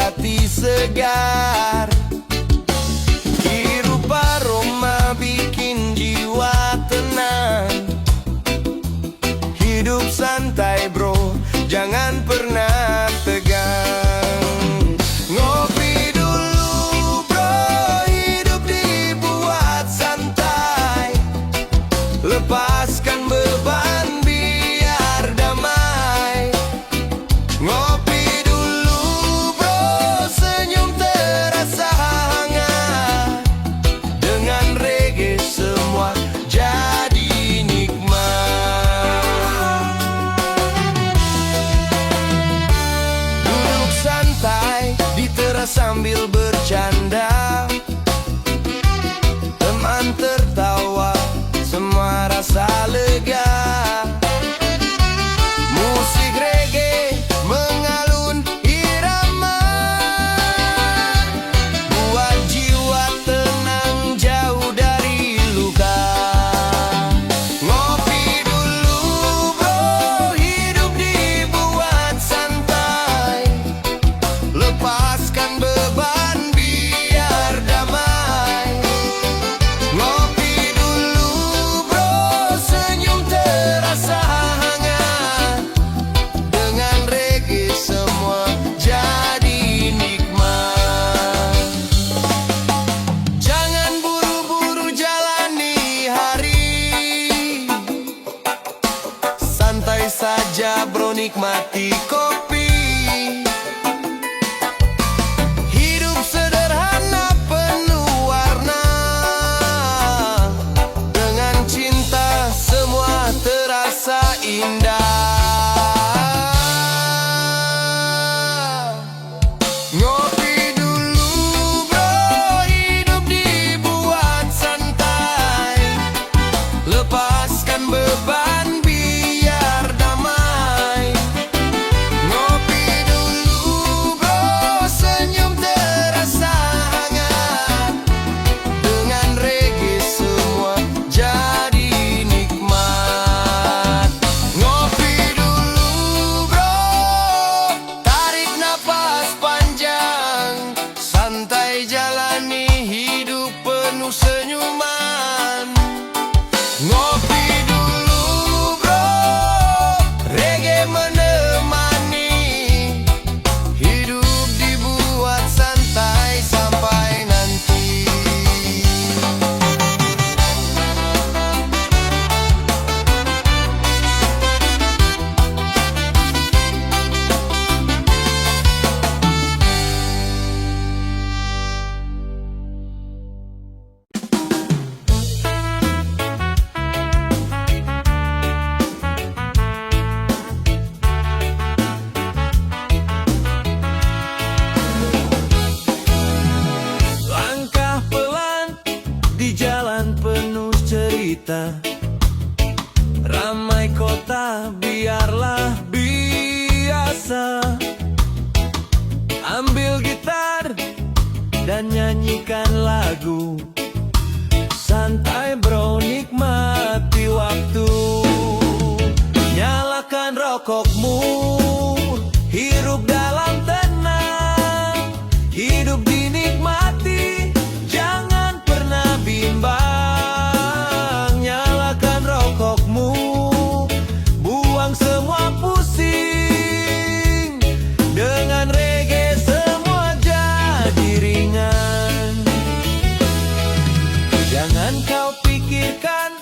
hati segar. Hirup aroma bikin jiwa tenang. Hidup santai bro, jangan pernah tegang. Ngopi dulu bro, hidup dibuat santai. Lepaskan beban biar damai. Ngopi dulu bro, senyum terasa hangat. Dengan reggae semua jadi nikmat. Duduk santai di teras sambil bercanda. Teman tertawa, semua rasa lega. Musik reggae mengalun irama, buat jiwa tenang jauh dari luka. Ngopi dulu bro, hidup dibuat santai. Lepaskan beban biar damai. Ngopi dulu bro, senyum terasa hangat. Dengan reggae semua jadi nikmat. Jangan buru-buru jalani hari. Santai saja bro, nikmati kopi. Hidup sederhana penuh warna. Dengan cinta semua terasa indah. Ngopi dulu bro, hidup dibuat santai. Lepaskan beban biar damai. Ngopi dulu bro, senyum terasa hangat. Dengan reggae semua jadi nikmat. Ngopi dulu bro, tarik napas panjang. Santai jalani hidup penuh senyuman. Ngopi dulu bro, reggae menemani. Hidup dibuat santai sampai nanti. Langkah pelan di jalan penuh cerita. Ramai kota biarlah biasa. Ambil gitar dan nyanyikan lagu. Santai bro, nikmati waktu. Nyalakan rokokmu, hirup dalam tenang. Hidup dinikmati, jangan pernah bimbang. Nyalakan rokokmu, buang semua pusing. Dengan reggae semua jadi ringan. Jangan kau pikirkan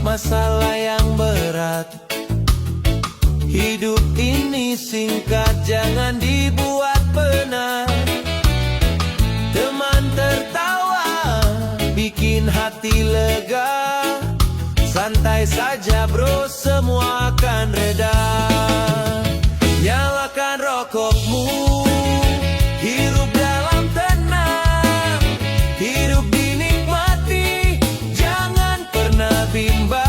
masalah yang berat. Hidup ini singkat, jangan dibuat penat. Teman tertawa, bikin hati lega. Santai saja bro, semua akan reda. Nyalakan rokokmu, hirup dalam tenang. Hidup dinikmati, jangan pernah bimbang.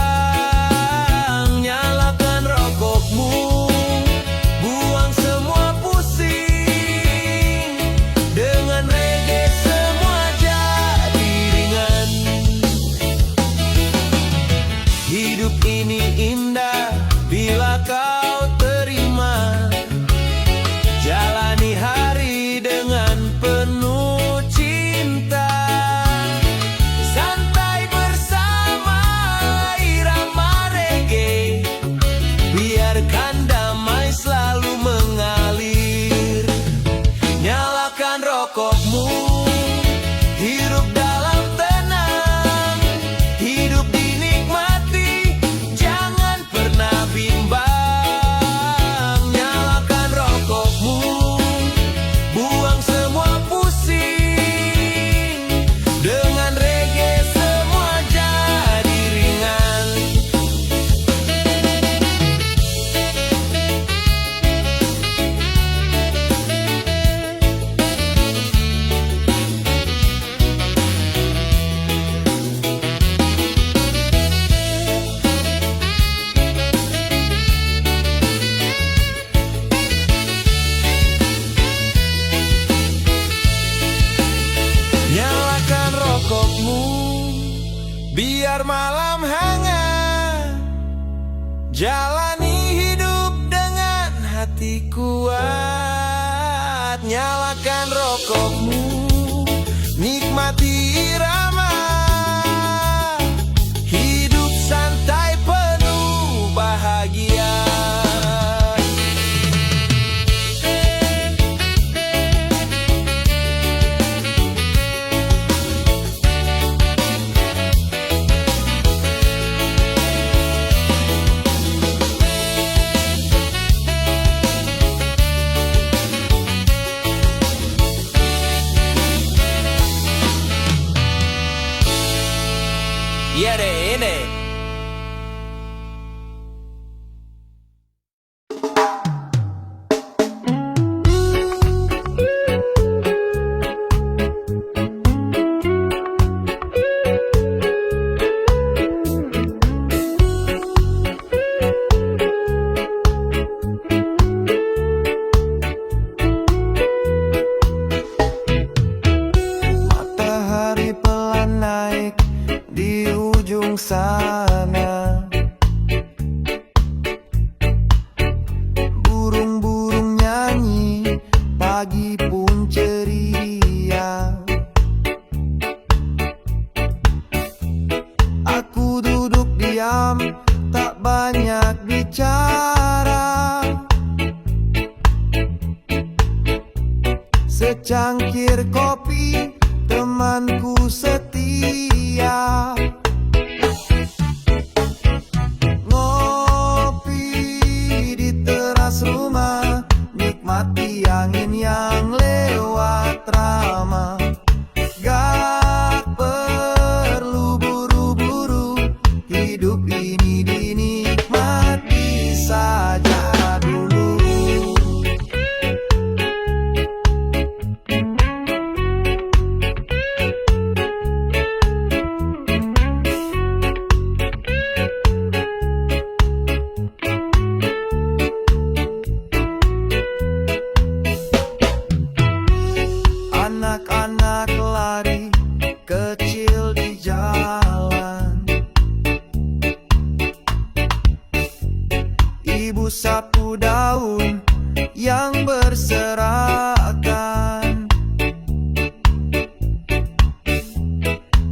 Nyalakan rokokmu, buang semua pusing. Dengan reggae semua jadi ringan. Hidup ini indah bila hati kuat. Nyalakan rokokmu, nikmati irama, hidup santai penuh bahagia. Ya deh ini. Matahari pelan naik di ujung sana, burung-burung nyanyi, pagi pun ceria. Aku duduk diam, tak banyak bicara. Secangkir kopi, temanku setia. Ngopi di teras rumah, nikmati angin yang lewat ramah. Gak perlu buru-buru, hidup ini dinikmati saja dulu. Anak-anak lari kecil di jalan, ibu sapu daun yang berserakan,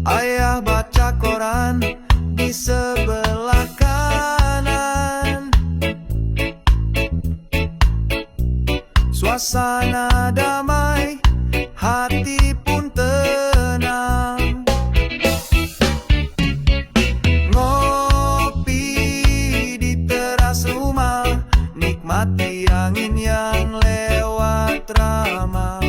ayah baca koran di sebelah kanan. Suasana damai, hati pun tenang. Ngopi di teras rumah, nikmati angin yang lewat ramah.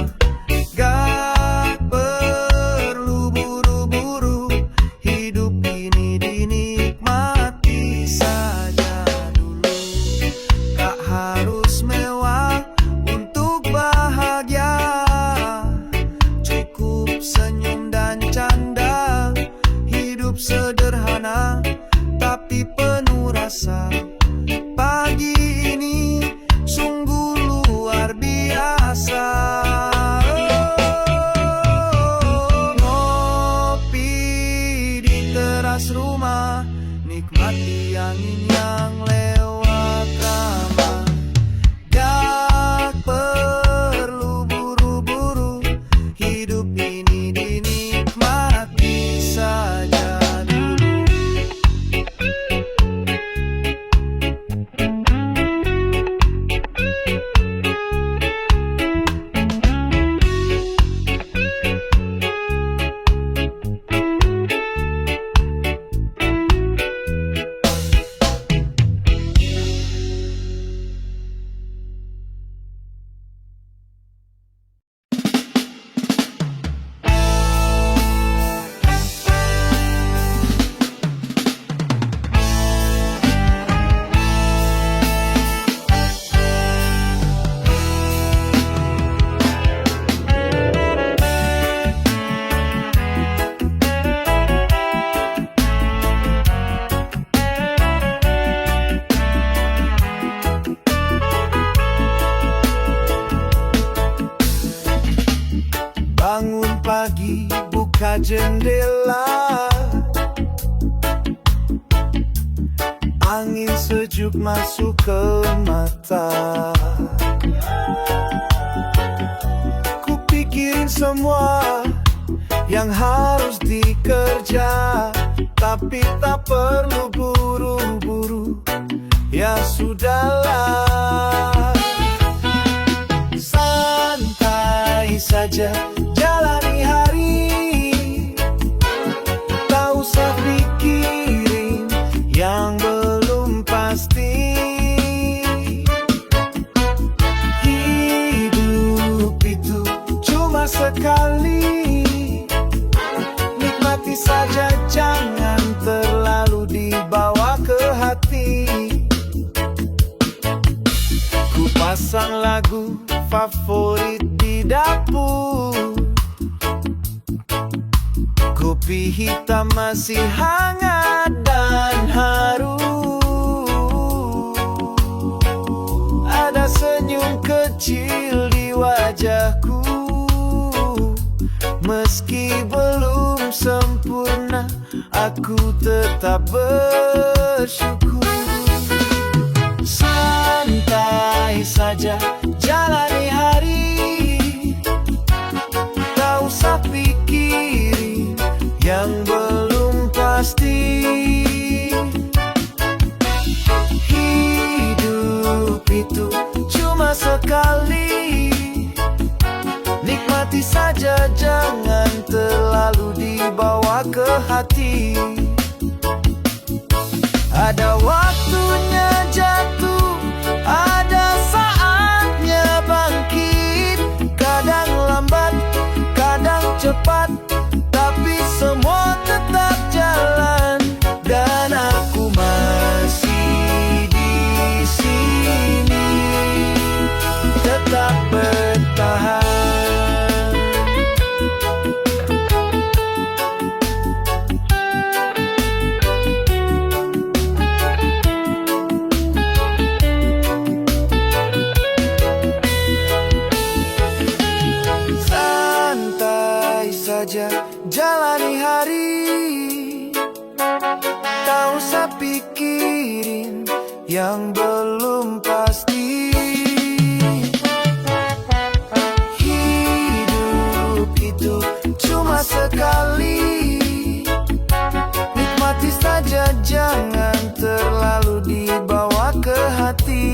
Gak perlu buru-buru, hidup ini dinikmati saja dulu. Gak harus mewah untuk bahagia. masuk ke mata. Kupikirin semua yang harus dikerja, tapi tak perlu buru-buru, ya sudahlah. Santai saja jalani hari, tak usah pikirin yang belum pasti. Hidup itu cuma sekali, nikmati saja, jangan terlalu dibawa ke hati. Ku pasang lagu favorit di dapur, kopi hitam masih hangat dan harum. Ada senyum kecil di wajahku, meski belum sempurna, aku tetap bersyukur. Santai saja jalani hari, tak usah pikirin yang belum pasti. Hidup itu cuma sekali, nikmati saja, jangan terlalu dibawa ke hati. Ada waktunya jatuh, ada saatnya bangkit. Kadang lambat, kadang cepat, tapi semua tetap jalan. Dan aku masih di sini, tetap bertahan. Jalani hari, tak usah pikirin yang belum pasti. Hidup itu cuma sekali, nikmati saja, jangan terlalu dibawa ke hati.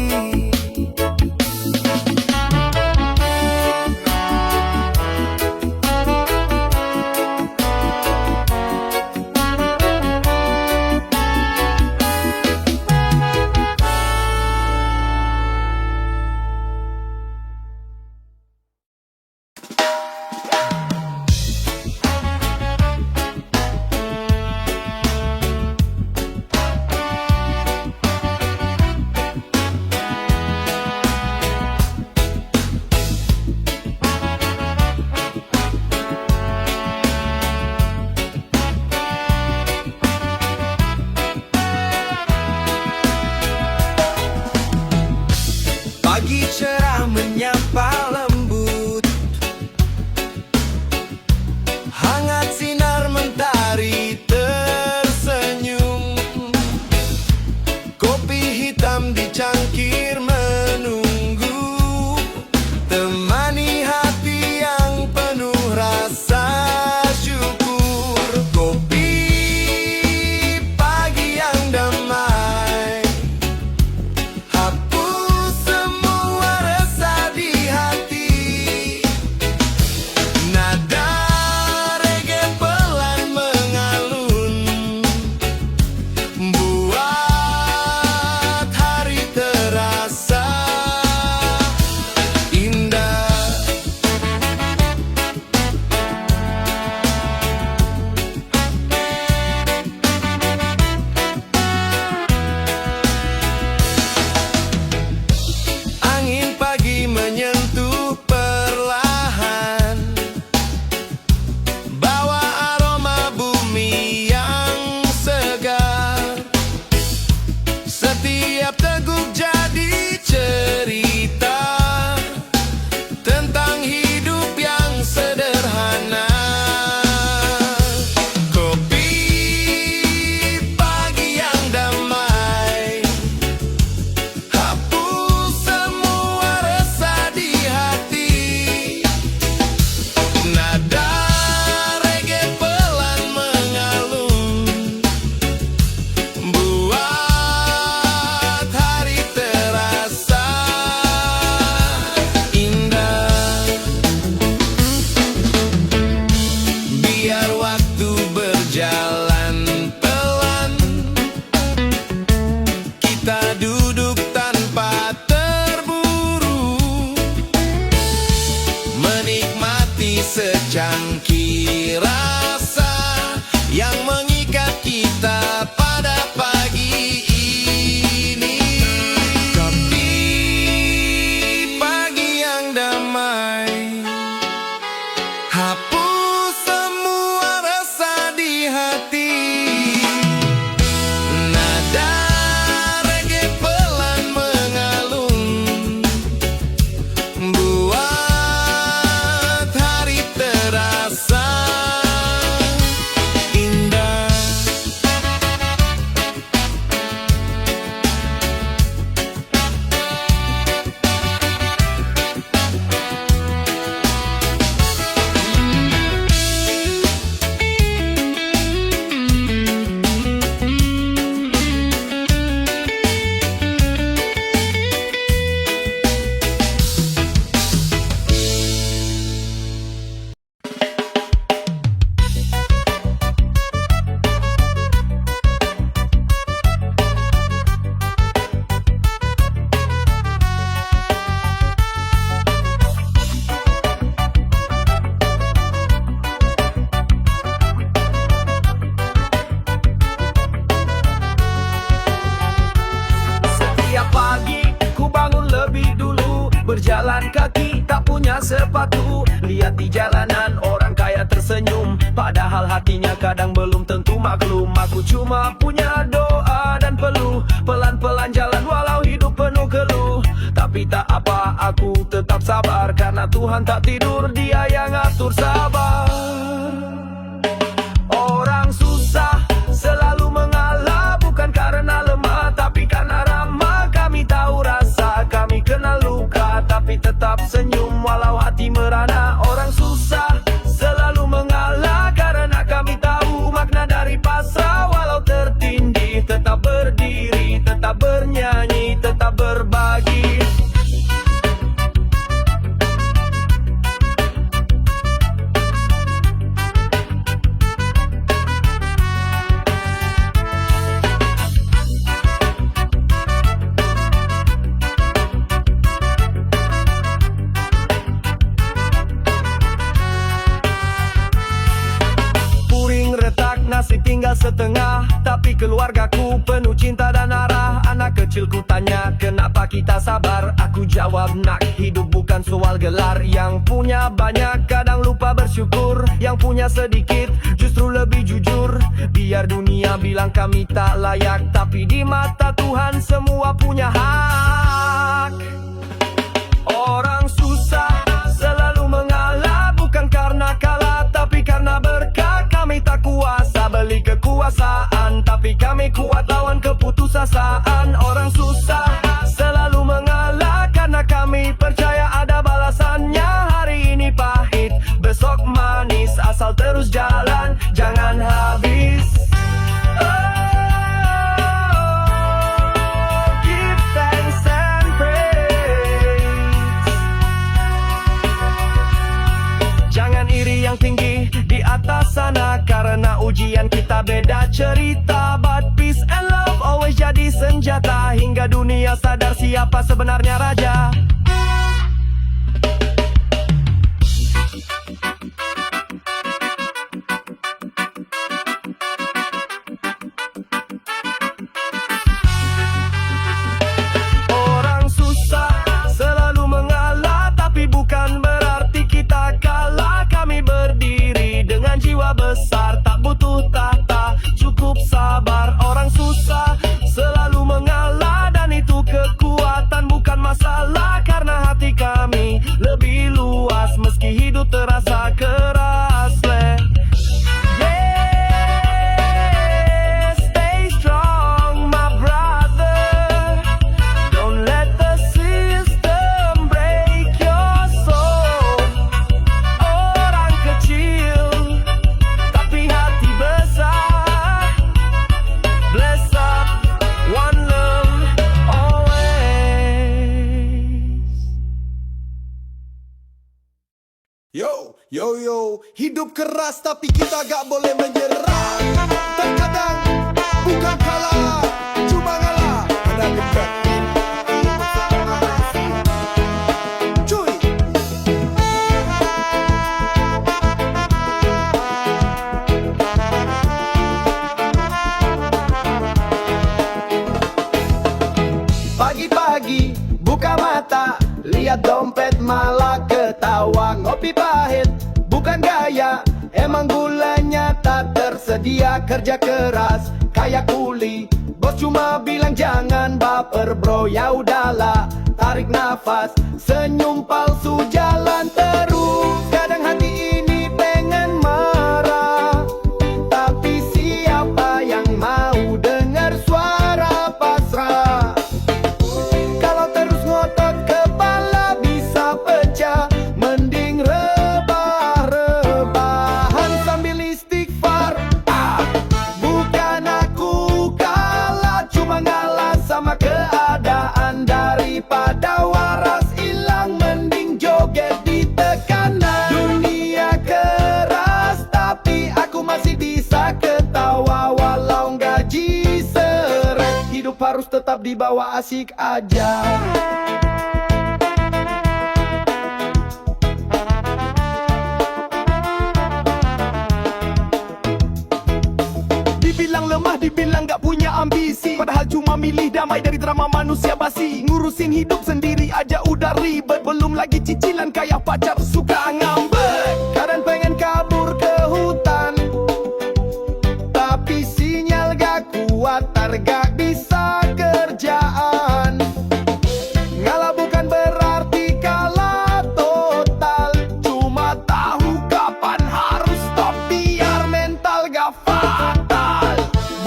sepatu. Lihat di jalanan orang kaya tersenyum, padahal hatinya kadang belum tentu maklum. Aku cuma punya doa dan peluh, pelan-pelan jalan walau hidup penuh keluh. Tapi tak apa, aku tetap sabar, karena Tuhan tak tidur, Dia yang atur sabar. Orang susah selalu mengalah, bukan karena lemah, tapi karena ramah. Kami tahu rasa, kami kenal luka, tapi tetap senyum walau hati merana. Orang susah selalu mengalah, karena kami tahu makna dari pasrah. Walau tertindih, tetap berdiri, tetap bernyanyi, tetap berbagi. Nasi tinggal setengah, tapi keluargaku penuh cinta dan arah. Anak kecilku tanya, kenapa kita sabar? Aku jawab, nak, hidup bukan soal gelar. Yang punya banyak kadang lupa bersyukur, yang punya sedikit justru lebih jujur. Biar dunia bilang kami tak layak, tapi di mata Tuhan semua punya hak. Orang susah selalu mengalah, bukan karena kalah, tapi karena berkah. Kami tak kuasa beli kekuasaan, tapi kami kuat lawan keputusasaan. Orang susah selalu mengalah, karena kami percaya ada balasannya. Hari ini pahit, besok manis, asal terus jalan, jangan habis. Give thanks and praise. Jangan iri yang tinggi di atas sana, karena ujian kita beda cerita. But peace and love always jadi senjata, hingga dunia sadar siapa sebenarnya raja. Orang susah selalu mengalah, tapi bukan berarti kita kalah. Kami berdiri dengan jiwa besar, tak butuh tahta, cukup sabar. Orang susah selalu mengalah, dan itu kekuatan bukan masalah, karena hati kami lebih luas meski hidup terasa keras. Yeah, stay strong my brother, don't let the system break your soul. Orang kecil tapi hati besar, bless up, one love always. Yo, hidup keras tapi kita gak boleh menyerah. Terkadang bukan kalah, cuma ngalah. Ada dekat cuy. Pagi-pagi buka mata, lihat dompet malah ketawa. Ngopi pahit bukan gaya, emang gulanya tak tersedia. Kerja keras kayak kuli, bos cuma bilang jangan baper bro. Ya udahlah, tarik nafas, senyum palsu jalan terus. Kadang hati ini pengen marah, tapi siapa yang mau dengar suara pasrah? Kalau terus ngotot kepala bisa pecah, mending rebah-rebahan sambil istighfar. Bukan aku kalah, cuma ngalah sama keadaan. Daripada waras hilang, mending joget di tekanan. Dunia keras tapi aku masih bisa ketawa, walau gaji seret. Hidup harus tetap dibawa asik aja. Dibilang lemah, dibilang gak punya ambisi, padahal cuma milih damai dari drama manusia basi. Ngurusin hidup sendiri aja udah ribet, belum lagi cicilan kayak pacar suka ngambek. Kadang pengen kabur ke hutan, tapi sinyal gak kuat, gak bisa kerjaan. Ngalah bukan berarti kalah total, cuma tahu kapan harus stop biar mental gak fatal.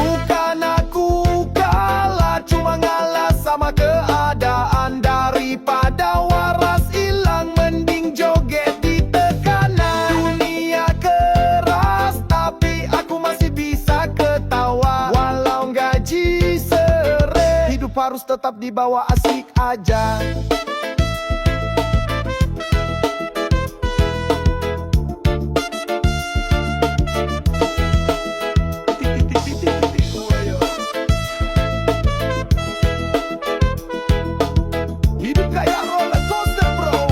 Bukan aku kalah, cuma ngalah sama keadaan. Daripada waras hilang, mending joget di tekanan. Dunia keras, tapi aku masih bisa ketawa. Walau gaji sere, hidup harus tetap dibawa asik aja. Hidup kayak roller coaster bro,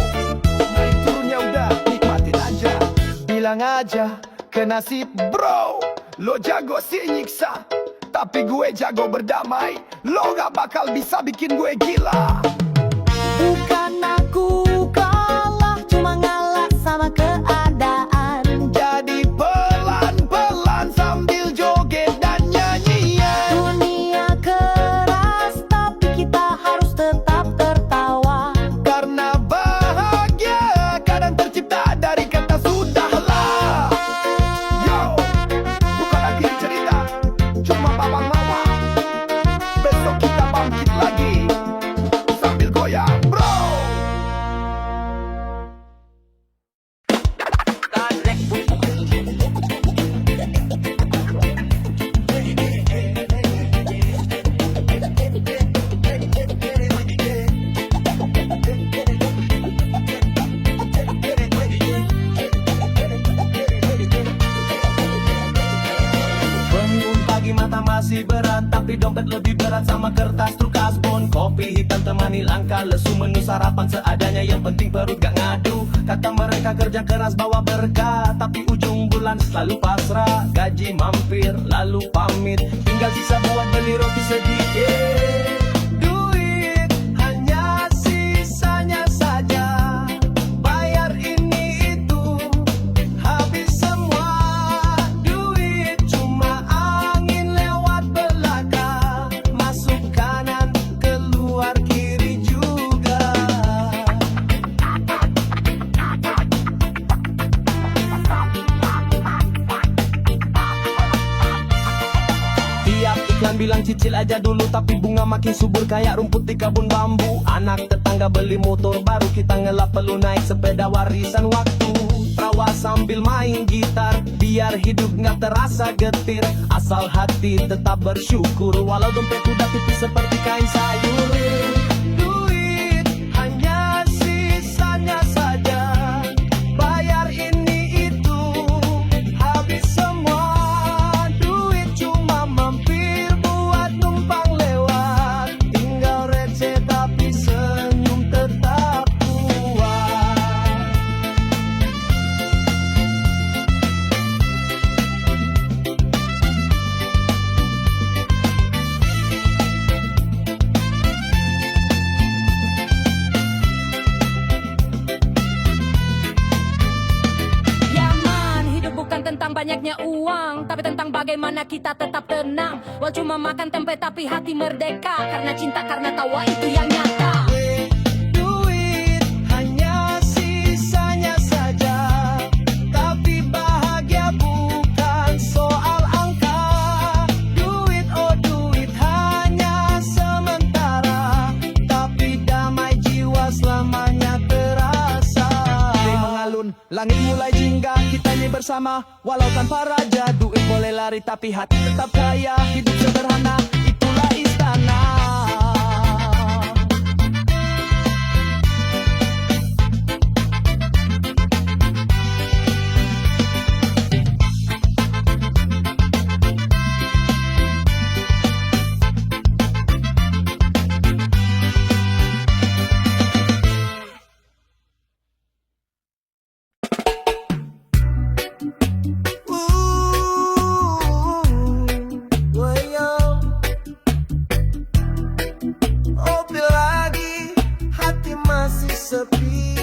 naik turunnya udah nikmatin aja. Bilang aja ke nasib bro, lo jago sih nyiksa, tapi gue jago berdamai. Lo gak bakal bisa bikin gue gila. Bukan aku kalah, cuma ngalah sama keadaan. Jadi pelan-pelan sambil joget dan nyanyian. Dunia keras, tapi kita harus tetap tertawa. Karena bahagia kadang tercipta dari kata sudahlah. Yo, bukan akhir cerita, cuma babak lama. Besok kita bangkit lagi sambil goyang bro. Bangun pagi mata masih berat, tapi dompet lebih berat sama kertas truk kasbon. Kopi hitam temani langkah lesu, menu sarapan seadanya, yang penting perut gak ngadu. Kata mereka kerja keras bawa berkah, tapi ujung bulan selalu pasrah. Gaji mampir lalu pamit, tinggal sisa buat beli roti sedikit. Duit hanya sisanya saja, bayar ini itu habis semua. Duit cuma angin lewat belakang, masuk kanan keluar kiri juga. Tiap iklan bilang cicil aja dulu, tapi bunga makin subur kayak rumput di kebun bambu. Anak tetangga beli motor baru, kita ngelap perlu naik sepeda warisan waktu. Tawa sambil main gitar, biar hidup nggak terasa getir. Asal hati tetap bersyukur, walau dompet udah tipis seperti kain sayur. Duit hanya sisanya saja, bayar ini itu habis semua. Duit cuma mampir buat numpang lewat, tinggal receh tapi senyum tetap kuat. Yaman, hidup bukan tentang banyaknya uang, tapi tentang bagaimana kita tetap tenang. Wal cuma makan tempe tapi hati merdeka, karena cinta, karena tawa itu yang nyata. Duit hanya sisanya saja, tapi bahagia bukan soal angka. Duit, oh duit hanya sementara, tapi damai jiwa selamanya terasa. Day mengalun, langit mulai jingga, kita ini bersama. Walau tanpa raja, duit boleh lari tapi hati tetap kaya. Hidup sederhana, itulah istana. sepi.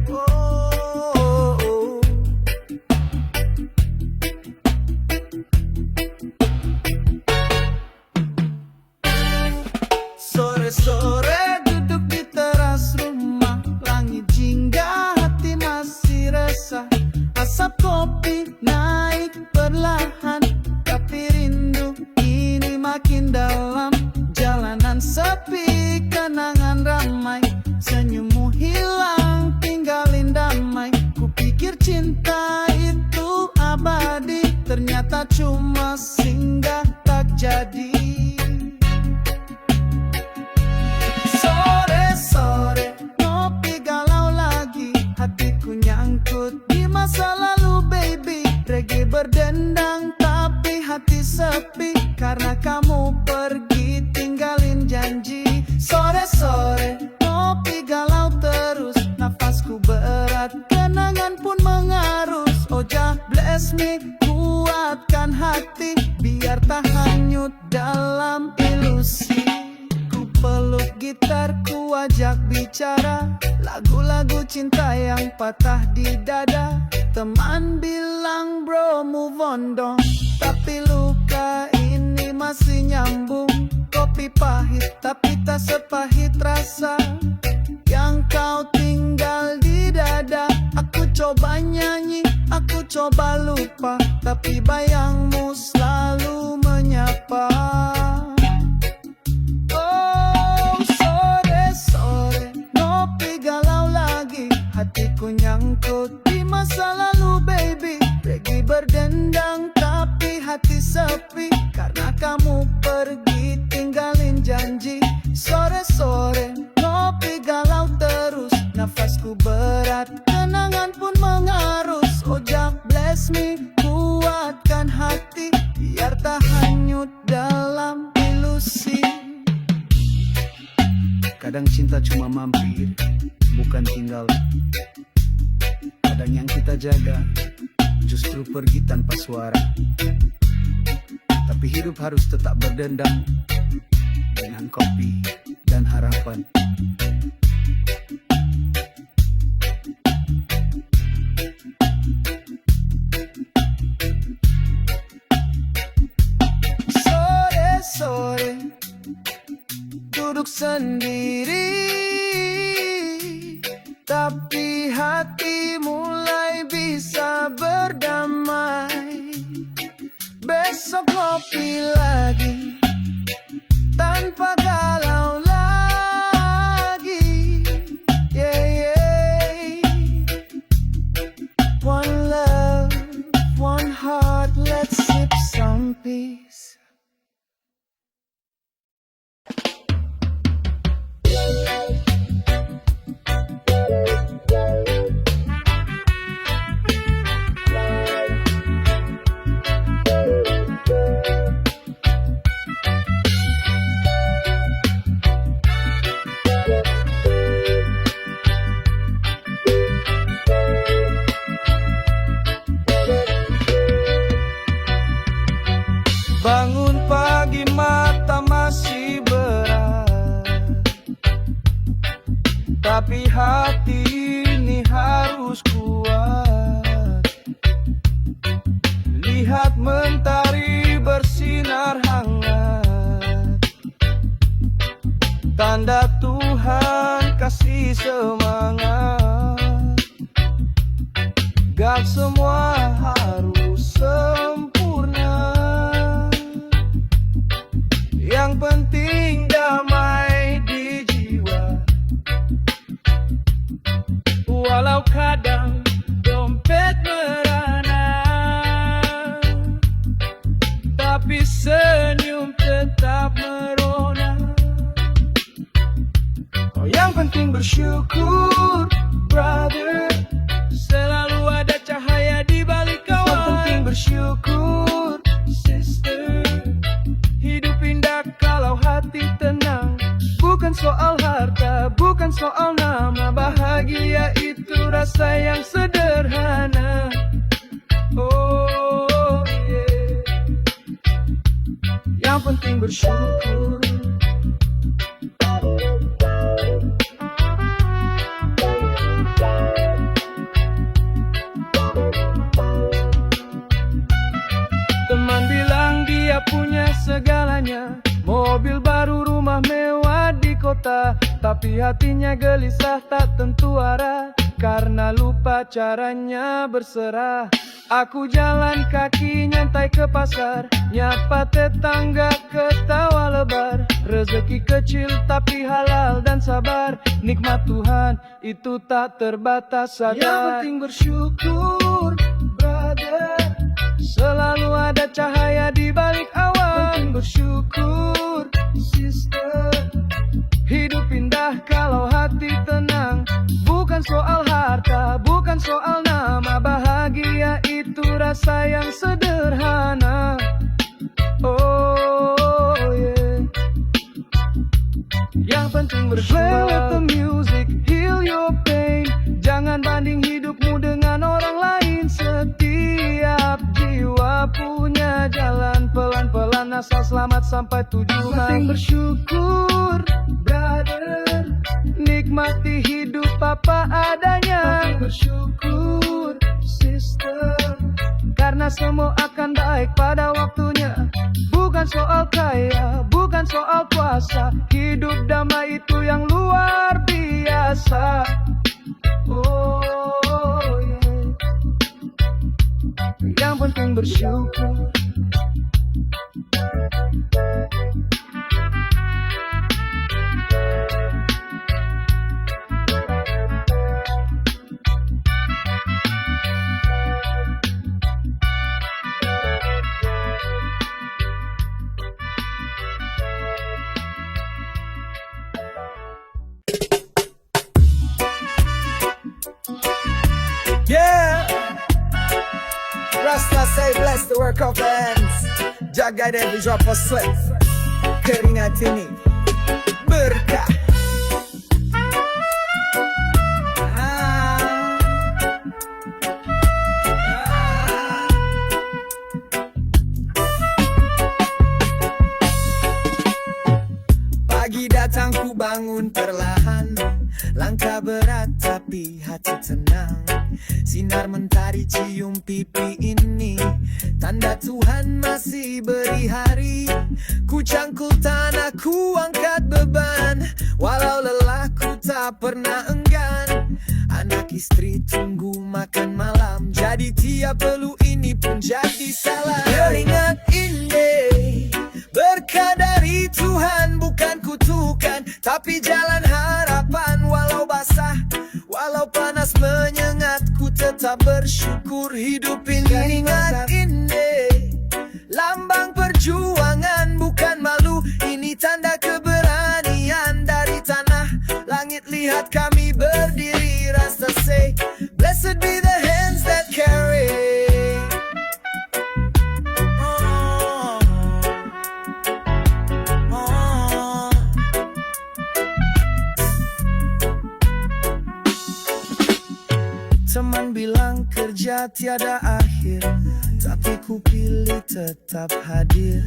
Oh, sore-sore duduk di teras rumah, langit jingga, hati masih resah. Asap kopi naik perlahan, tapi rindu ini makin dalam. Jalanan sepi, kenangan ramai, senyummu hilang, tinggalin damai. Kupikir cinta itu abadi, ternyata cuma singgah tak jadi. Sore-sore ngopi galau lagi, hatiku nyangkut di masa lalu baby. Reggae berdendang tapi hati sepi, karena kamu pergi tinggalin janji. Sore-sore ngopi galau terus, nafasku berat, kenangan pun mengarus. Oh Jah bless me, kuatkan hati, biar tak hanyut dalam ilusi. Peluk gitar, ku ajak bicara lagu-lagu cinta yang patah di dada. Teman bilang bro move on dong, tapi luka ini masih nyambung. Kopi pahit tapi tak sepahit rasa yang kau tinggal di dada. Aku coba nyanyi, aku coba lupa, tapi bayangmu selalu menyapa. Hatiku nyangkut di masa lalu baby. Reggae berdendang tapi hati sepi, karena kamu pergi tinggalin janji. Sore-sore ngopi galau terus, nafasku berat, kenangan pun mengarus. Oh Jah bless me, kuatkan hati, biar tak hanyut dalam ilusi. Kadang cinta cuma mampir, bukan tinggal. Kadang yang kita jaga justru pergi tanpa suara. Tapi hidup harus tetap berdendam dengan kopi dan harapan. Sore-sore duduk sendiri, tapi hati mulai bisa berdamai. Besok ngopi lagi, tanpa galau lagi. Yeah, yeah. One love, one heart, let's sip some peace. Bangun pagi mata masih berat, tapi hati ini harus kuat. Lihat mentari bersinar hangat, tanda Tuhan kasih semangat. Gak semua harus sempurna, yang penting damai di jiwa. Walau kadang dompet merana, tapi senyum tetap merona. Oh, yang penting bersyukur, brother. Selalu ada cahaya di balik kawah. Yang penting bersyukur, sister. Hidup indah kalau hati tenang. Bukan soal harta, bukan soal nama. Bahagia itu rasa yang sederhana. Oh yeah. Yang penting bersyukur. Teman bilang dia punya segalanya, mobil baru, rumah mewah di kota, tapi hatinya gelisah tak tentu arah, karena lupa caranya berserah. Aku jalan kaki nyantai ke pasar, nyapa tetangga ketawa lebar. Rezeki kecil tapi halal dan sabar, nikmat Tuhan itu tak terbatas. Sadar yang penting bersyukur, brother. Selalu ada cahaya di balik awan. Penting bersyukur, sister. Hidup indah kalau hati tenang. Bukan soal harta, bukan soal nama. Bahagia itu rasa yang sederhana. Oh yeah. Yang penting bersyukur. Play with the music, heal your pain. Jangan banding hidupmu dengan orang lain. Setiap jiwa punya jalan, pelan-pelan asal selamat sampai tujuan. Penting bersyukur, brother. Nikmati hidup apa adanya. Penting bersyukur, sister. Karena semua akan baik pada waktunya. Bukan soal kaya, bukan soal kuasa. Hidup damai itu yang luar biasa. Oh yeah. Yang penting bersyukur. Yeah, Rasta say bless the work of hands. Jaga every drop of sweat. Keringat ini berkah. Pagi datang ku bangun perlahan, langkah berat tapi hati tenang. Sinar mentari cium pipi ini, tanda Tuhan masih beri hari. Ku cangkul tanah, ku angkat beban, walau lelah ku tak pernah enggan. Anak istri tunggu makan malam, jadi tiap perlu ini pun jadi salah. Keringat ini berkah dari Tuhan, bukan kutukan, tapi jalan harapan. Walau basah, walau panas menyengat, ku tetap bersyukur hidup ini. Keringat ini lambang perjuangan, bukan malu. Ini tanda keberanian dari tanah langit. Lihat kami berdiri, Rasta say, blessed be the hands that carry. Teman bilang kerja tiada akhir, tapi ku pilih tetap hadir.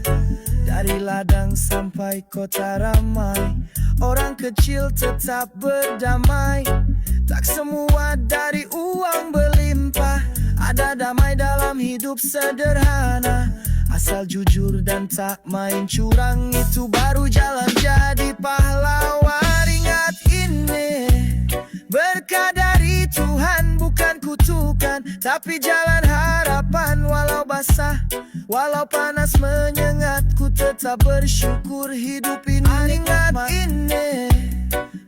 Dari ladang sampai kota ramai, orang kecil tetap berdamai. Tak semua dari uang berlimpah, ada damai dalam hidup sederhana. Asal jujur dan tak main curang, itu baru jalan jadi pahlawan. Ingat ini berkah dari Tuhan, bukan kutukan, tapi jalan harapan. Walau basah, walau panas menyengat, ku tetap bersyukur hidup ini. Ingat ini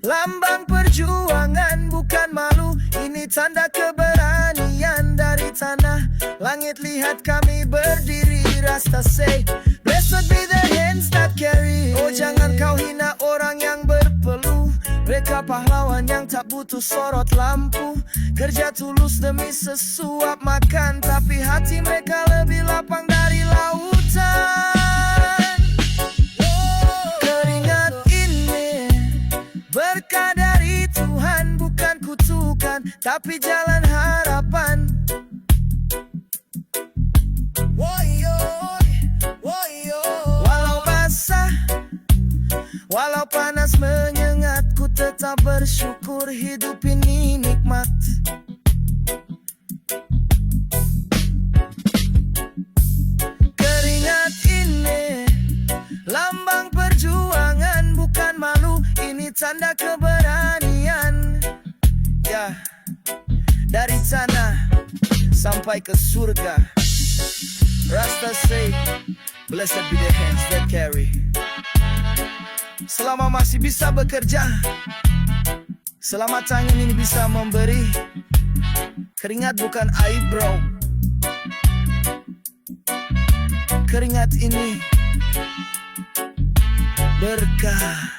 lambang perjuangan, bukan malu. Ini tanda keberanian dari tanah langit. Lihat kami berdiri, Rasta say, blessed be the hands that carry. Oh jangan kau hina orang yang berpeluh, mereka pahlawan yang tak butuh sorot lampu. Kerja tulus demi sesuap makan, tapi hati mereka lebih lapang dari lautan. Keringat ini berkah dari Tuhan, bukan kutukan, tapi jalan harapan. Walau basah, Walau panas menyengat, ku tetap bersyukur hidup ini nikmat. Keringat ini lambang perjuangan, bukan malu, ini tanda keberanian. Ya, dari sana sampai ke surga. Rasta say, blessed be the hands that carry. Selama masih bisa bekerja, selama tangan ini bisa memberi, keringat bukan aib bro. Keringat ini berkah.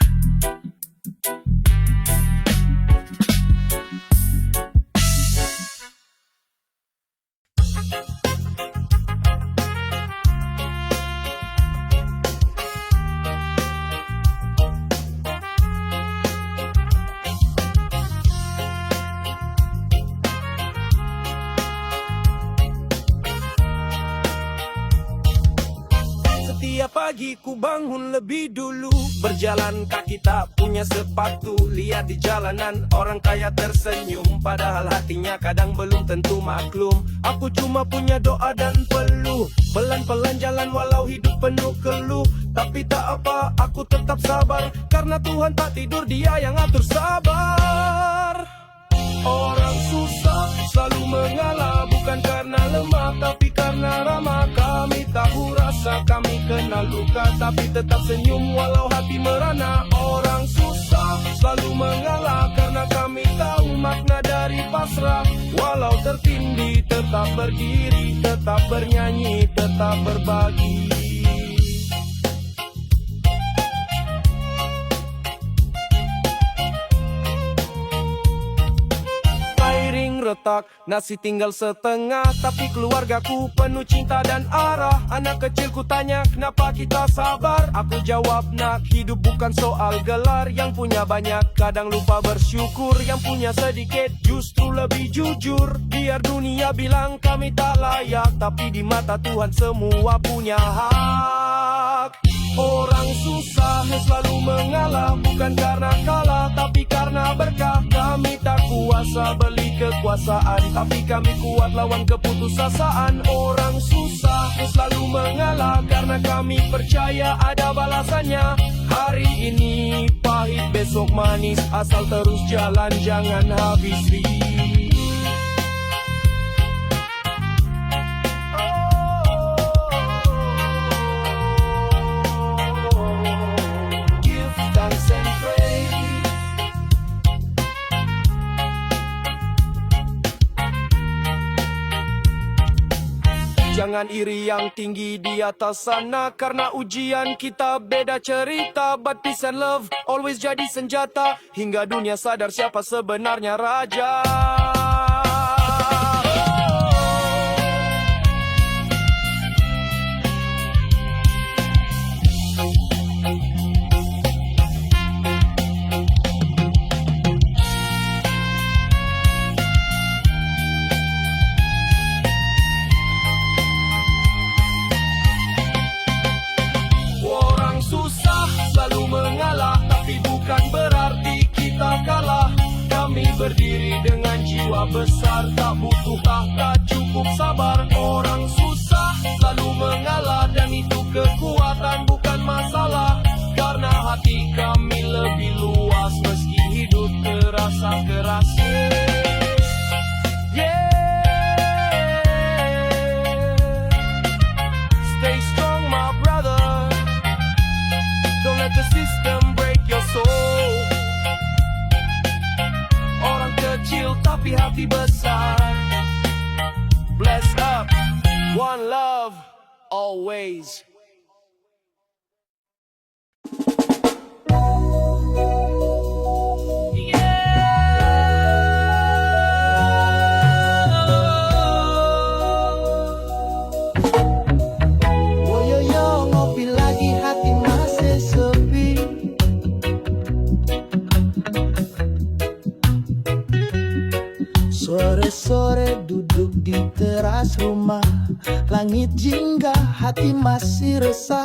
Setiap pagi ku bangun lebih dulu, berjalan kaki tak punya sepatu. Lihat di jalanan orang kaya tersenyum, padahal hatinya kadang belum tentu maklum. Aku cuma punya doa dan peluh, pelan-pelan jalan walau hidup penuh keluh. Tapi tak apa, aku tetap sabar, karena Tuhan tak tidur, Dia yang atur sabar. Orang susah selalu mengalah, bukan karena lemah tapi karena ramah. Kami tahu rasa, kami kenal luka, tapi tetap senyum walau hati merana. Orang susah selalu mengalah, karena kami tahu makna dari pasrah. Walau tertindih tetap berdiri, tetap bernyanyi, tetap berbagi. Retak, nasi tinggal setengah, tapi keluargaku penuh cinta dan arah. Anak kecilku tanya kenapa kita sabar, aku jawab nak, hidup bukan soal gelar. Yang punya banyak kadang lupa bersyukur, yang punya sedikit justru lebih jujur. Biar dunia bilang kami tak layak, tapi di mata Tuhan semua punya hak. Orang susah selalu mengalah, bukan karena kalah tapi karena berkah. Kami tak kuasa beli kekuasaan, tapi kami kuat lawan keputusasaan. Orang susah selalu mengalah, karena kami percaya ada balasannya. Hari ini pahit besok manis, asal terus jalan jangan habis diri. Jangan iri yang tinggi di atas sana, karena ujian kita beda cerita. But peace and love always jadi senjata, hingga dunia sadar siapa sebenarnya raja. Bukan berarti kita kalah, kami berdiri dengan jiwa besar. Tak butuh tahta, cukup sabar. Orang susah selalu mengalah, dan itu kekuatan bukan masalah. Karena hati kami lebih luas, meski hidup terasa keras. Stay strong my brother, don't let the system break your soul. Orang kecil tapi hati besar. Bless up, one love, always. Sore-sore duduk di teras rumah, langit jingga, hati masih resah.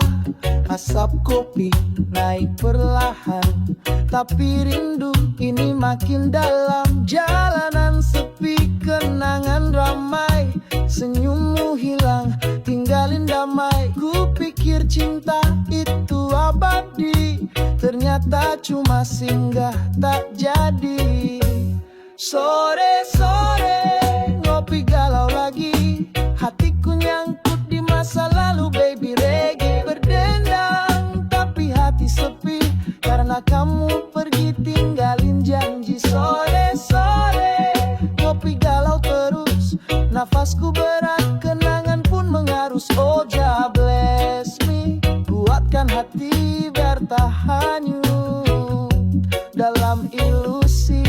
Asap kopi naik perlahan, tapi rindu ini makin dalam. Jalanan sepi, kenangan ramai, senyummu hilang, tinggalin damai. Ku pikir cinta itu abadi, ternyata cuma singgah tak jadi. Sore-sore ngopi galau lagi, hatiku nyangkut di masa lalu baby. Reggae berdendang tapi hati sepi, karena kamu pergi tinggalin janji. Sore-sore ngopi galau terus, nafasku berat, kenangan pun mengharus. Oh Jah bless me, kuatkan hati biar tak hanyut dalam ilusi.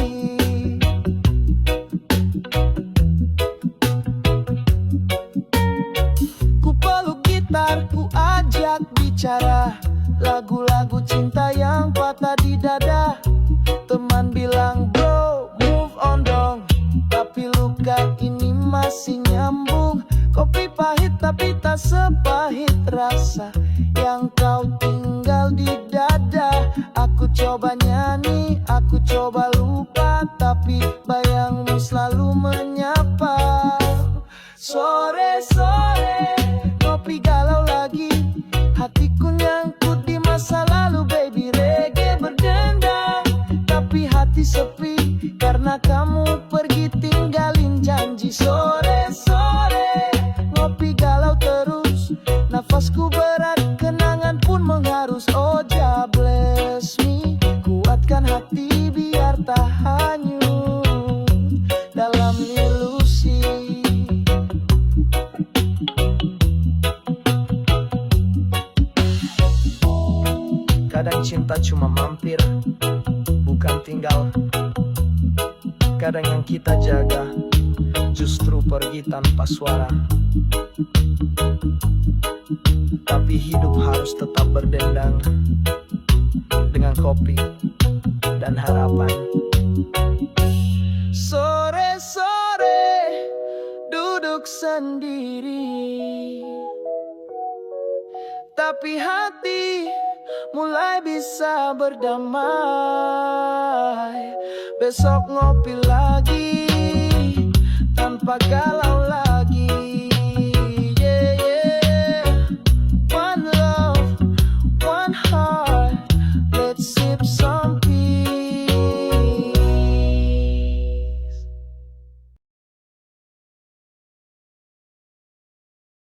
Ku ajak bicara lagu-lagu cinta yang patah di dada. Teman bilang bro move on dong, tapi luka ini masih nyambung. Kopi pahit tapi tak sepahit rasa yang kau tinggal di dada. Aku coba nyanyi, aku coba lupa, tapi bayangmu selalu menyapa. Sore-sore ngopi galau lagi, hatiku nyangkut di masa lalu baby. Reggae berdendang tapi hati sepi, karena kamu pergi tinggalin janji. Sore-sore ngopi galau terus, nafasku berat, kenangan pun mengharus. Oh Jah bless me, kuatkan hati biar tak hanyut dalam ilusi. Kadang cinta cuma mampir, bukan tinggal. Kadang yang kita jaga justru pergi tanpa suara. Tapi hidup harus tetap berdendang dengan kopi dan harapan. Sore-sore duduk sendiri, tapi hati mulai bisa berdamai. Besok ngopi lagi tanpa galau lagi.